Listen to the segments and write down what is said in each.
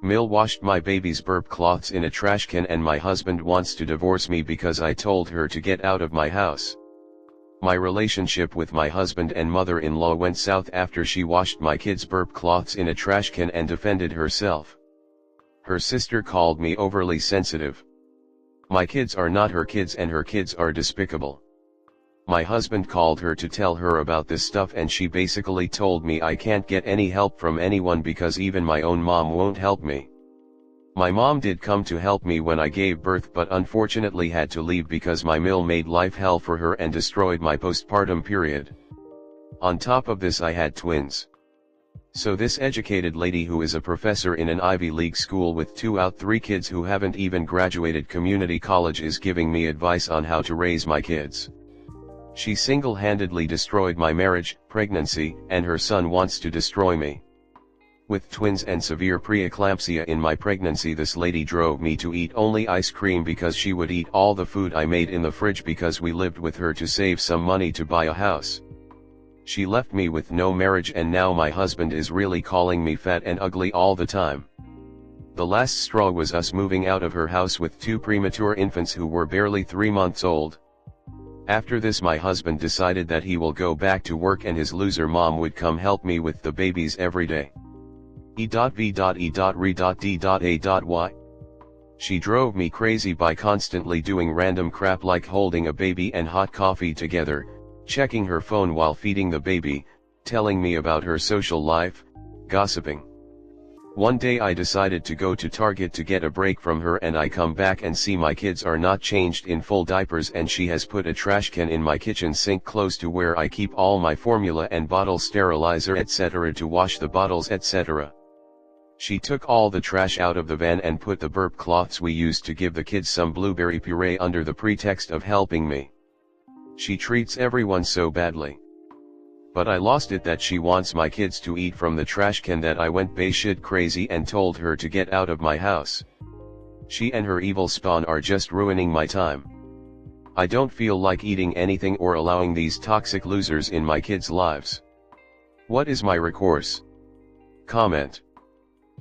Mill washed my baby's burp cloths in a trash can and my husband wants to divorce me because I told her to get out of my house. My relationship with my husband and mother-in-law went south after she washed my kids' burp cloths in a trash can and defended herself. Her sister called me overly sensitive. My kids are not her kids and her kids are despicable. My husband called her to tell her about this stuff and she basically told me I can't get any help from anyone because even my own mom won't help me. My mom did come to help me when I gave birth but unfortunately had to leave because my mill made life hell for her and destroyed my postpartum period. On top of this I had twins. So this educated lady who is a professor in an Ivy League school with 2 out 3 kids who haven't even graduated community college is giving me advice on how to raise my kids. She single-handedly destroyed my marriage, pregnancy, and her son wants to destroy me. With twins and severe preeclampsia in my pregnancy, this lady drove me to eat only ice cream because she would eat all the food I made in the fridge because we lived with her to save some money to buy a house. She left me with no marriage and now my husband is really calling me fat and ugly all the time. The last straw was us moving out of her house with 2 premature infants who were barely 3 months old. After this my husband decided that he will go back to work and his loser mom would come help me with the babies every day. E.V.E.Re.D.A.Y. She drove me crazy by constantly doing random crap like holding a baby and hot coffee together, checking her phone while feeding the baby, telling me about her social life, gossiping. One day I decided to go to Target to get a break from her and I come back and see my kids are not changed in full diapers and she has put a trash can in my kitchen sink close to where I keep all my formula and bottle sterilizer etc. to wash the bottles etc. She took all the trash out of the van and put the burp cloths we used to give the kids some blueberry puree under the pretext of helping me. She treats everyone so badly. But I lost it that she wants my kids to eat from the trash can that I went batshit crazy and told her to get out of my house. She and her evil spawn are just ruining my time. I don't feel like eating anything or allowing these toxic losers in my kids' lives. What is my recourse? Comment.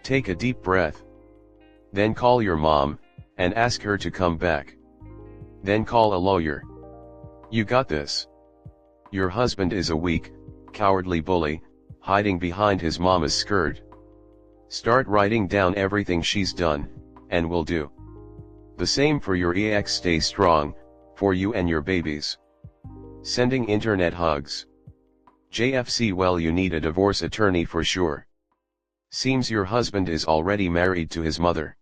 Take a deep breath. Then call your mom, and ask her to come back. Then call a lawyer. You got this. Your husband is a weak, cowardly bully, hiding behind his mama's skirt. Start writing down everything she's done, and will do. The same for your ex. Stay strong, for you and your babies. Sending internet hugs. JFC. Well, you need a divorce attorney for sure. Seems your husband is already married to his mother.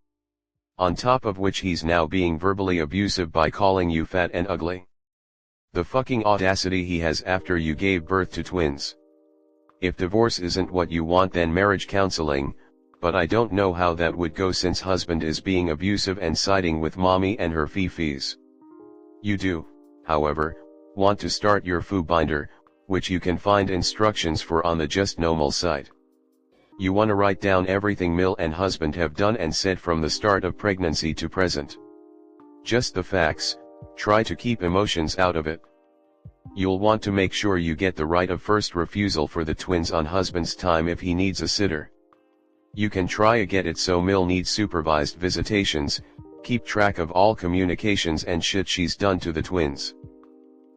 On top of which he's now being verbally abusive by calling you fat and ugly. The fucking audacity he has after you gave birth to twins. If divorce isn't what you want, then marriage counseling, but I don't know how that would go since husband is being abusive and siding with mommy and her fifis. You do, however, want to start your foo binder, which you can find instructions for on the Just Normal site. You wanna write down everything Mill and husband have done and said from the start of pregnancy to present. Just the facts. Try to keep emotions out of it. You'll want to make sure you get the right of first refusal for the twins on husband's time if he needs a sitter. You can try to get it so Mill needs supervised visitations, keep track of all communications and shit she's done to the twins.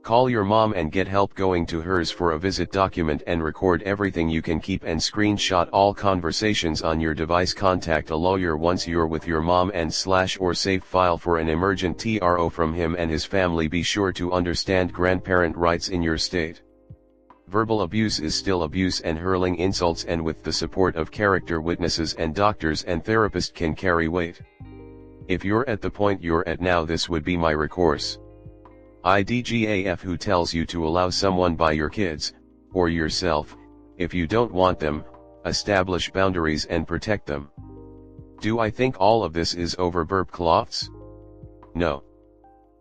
Call your mom and get help going to hers for a visit, document and record everything you can keep and screenshot all conversations on your device. Contact a lawyer once you're with your mom and / or save file for an emergent TRO from him and his family. Be sure to understand grandparent rights in your state. Verbal abuse is still abuse and hurling insults and with the support of character witnesses and doctors and therapists can carry weight. If you're at the point you're at now, this would be my recourse. IDGAF. Who tells you to allow someone by your kids, or yourself, if you don't want them, establish boundaries and protect them. Do I think all of this is over burp cloths? No.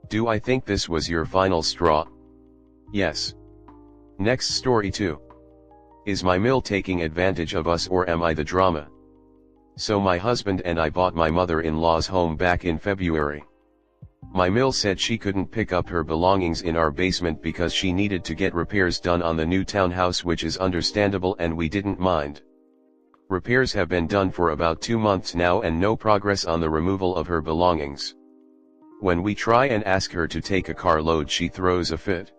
Do I think this was your final straw? Yes. Next story 2. Is my mill taking advantage of us or am I the drama? So my husband and I bought my mother-in-law's home back in February. My mill said she couldn't pick up her belongings in our basement because she needed to get repairs done on the new townhouse, which is understandable and we didn't mind. Repairs have been done for about 2 months now and no progress on the removal of her belongings. When we try and ask her to take a carload, she throws a fit.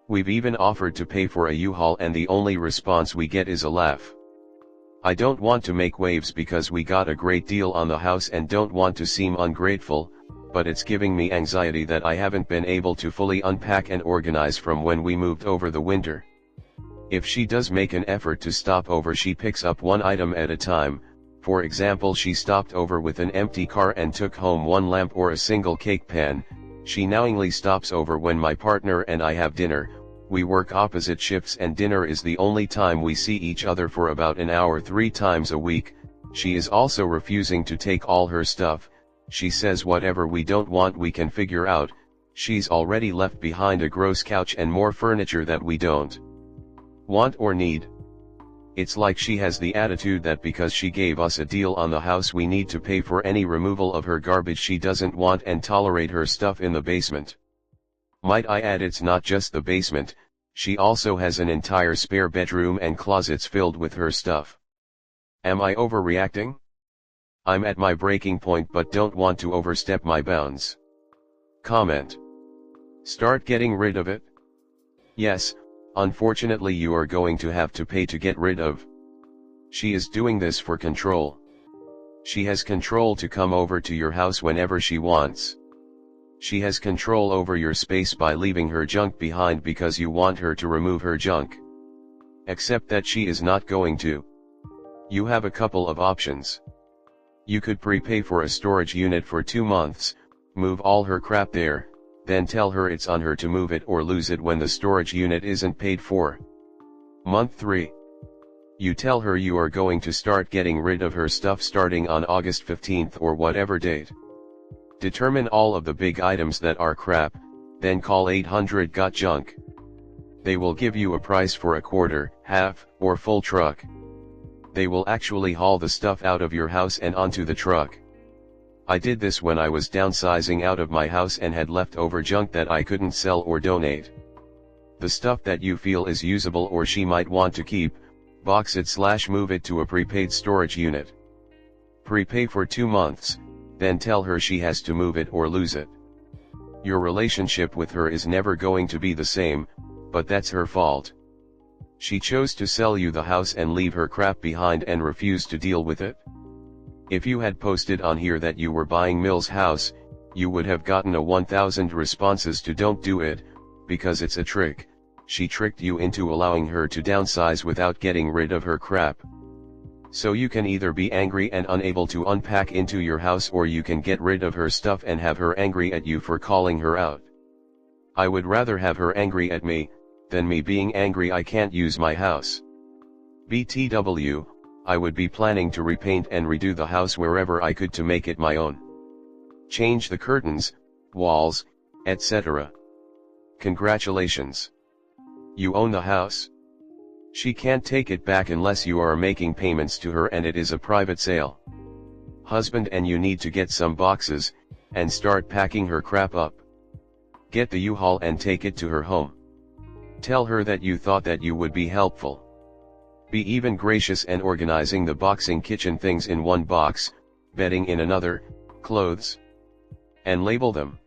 We've even offered to pay for a U-Haul and the only response we get is a laugh. I don't want to make waves because we got a great deal on the house and don't want to seem ungrateful, but it's giving me anxiety that I haven't been able to fully unpack and organize from when we moved over the winter. If she does make an effort to stop over, she picks up one item at a time. For example, she stopped over with an empty car and took home one lamp or a single cake pan. She knowingly stops over when my partner and I have dinner. We work opposite shifts and dinner is the only time we see each other for about an hour 3 times a week. She is also refusing to take all her stuff. She says whatever we don't want we can figure out. She's already left behind a gross couch and more furniture that we don't want or need. It's like she has the attitude that because she gave us a deal on the house we need to pay for any removal of her garbage she doesn't want and tolerate her stuff in the basement. Might I add, it's not just the basement, she also has an entire spare bedroom and closets filled with her stuff. Am I overreacting? I'm at my breaking point but don't want to overstep my bounds. Comment. Start getting rid of it? Yes, unfortunately you are going to have to pay to get rid of. She is doing this for control. She has control to come over to your house whenever she wants. She has control over your space by leaving her junk behind because you want her to remove her junk. Except that she is not going to. You have a couple of options. You could prepay for a storage unit for 2 months, move all her crap there, then tell her it's on her to move it or lose it when the storage unit isn't paid for. Month 3. You tell her you are going to start getting rid of her stuff starting on August 15th or whatever date. Determine all of the big items that are crap, then call 800 Got Junk. They will give you a price for a quarter, half, or full truck. They will actually haul the stuff out of your house and onto the truck. I did this when I was downsizing out of my house and had leftover junk that I couldn't sell or donate. The stuff that you feel is usable or she might want to keep, box it/move it to a prepaid storage unit. Prepay for 2 months, then tell her she has to move it or lose it. Your relationship with her is never going to be the same, but that's her fault. She chose to sell you the house and leave her crap behind and refuse to deal with it. If you had posted on here that you were buying Mill's house, you would have gotten a 1,000 responses to don't do it, because it's a trick. She tricked you into allowing her to downsize without getting rid of her crap. So you can either be angry and unable to unpack into your house, or you can get rid of her stuff and have her angry at you for calling her out. I would rather have her angry at me, than me being angry I can't use my house. BTW, I would be planning to repaint and redo the house wherever I could to make it my own. Change the curtains, walls, etc. Congratulations. You own the house. She can't take it back unless you are making payments to her and it is a private sale. Husband and you need to get some boxes, and start packing her crap up. Get the U-Haul and take it to her home. Tell her that you thought that you would be helpful. Be even gracious and organizing the boxing kitchen things in one box, bedding in another, clothes. And label them.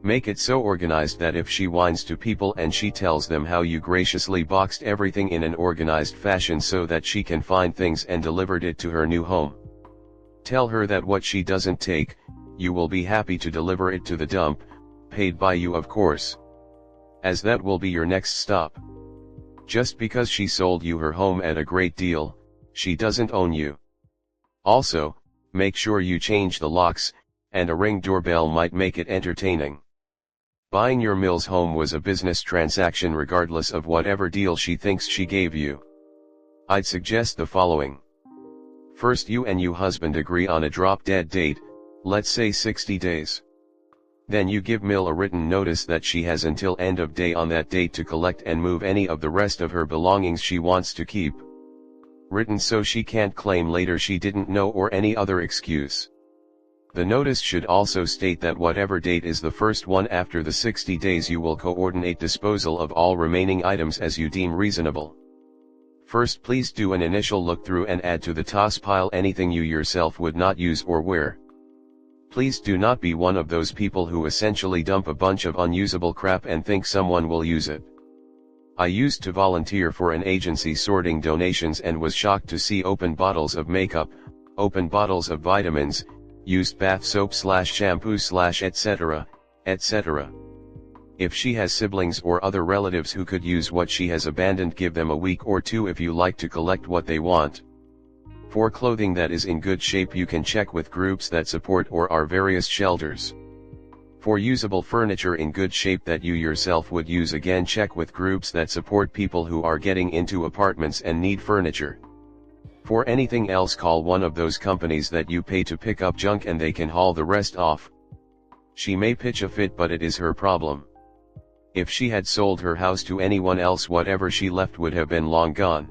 Make it so organized that if she whines to people and she tells them how you graciously boxed everything in an organized fashion so that she can find things and delivered it to her new home. Tell her that what she doesn't take, you will be happy to deliver it to the dump, paid by you of course. As that will be your next stop. Just because she sold you her home at a great deal, she doesn't own you. Also, make sure you change the locks, and a Ring doorbell might make it entertaining. Buying your Mills home was a business transaction regardless of whatever deal she thinks she gave you. I'd suggest the following. First, you and your husband agree on a drop-dead date, let's say 60 days. Then you give Mill a written notice that she has until end of day on that date to collect and move any of the rest of her belongings she wants to keep. Written so she can't claim later she didn't know or any other excuse. The notice should also state that whatever date is the first one after the 60 days you will coordinate disposal of all remaining items as you deem reasonable. First, please do an initial look through and add to the toss pile anything you yourself would not use or wear. Please do not be one of those people who essentially dump a bunch of unusable crap and think someone will use it. I used to volunteer for an agency sorting donations and was shocked to see open bottles of makeup, open bottles of vitamins, used bath soap / shampoo / etc., etc. If she has siblings or other relatives who could use what she has abandoned, give them a week or two if you like to collect what they want. For clothing that is in good shape, you can check with groups that support or are various shelters. For usable furniture in good shape that you yourself would use, again check with groups that support people who are getting into apartments and need furniture. For anything else, call one of those companies that you pay to pick up junk and they can haul the rest off. She may pitch a fit, but it is her problem. If she had sold her house to anyone else, whatever she left would have been long gone.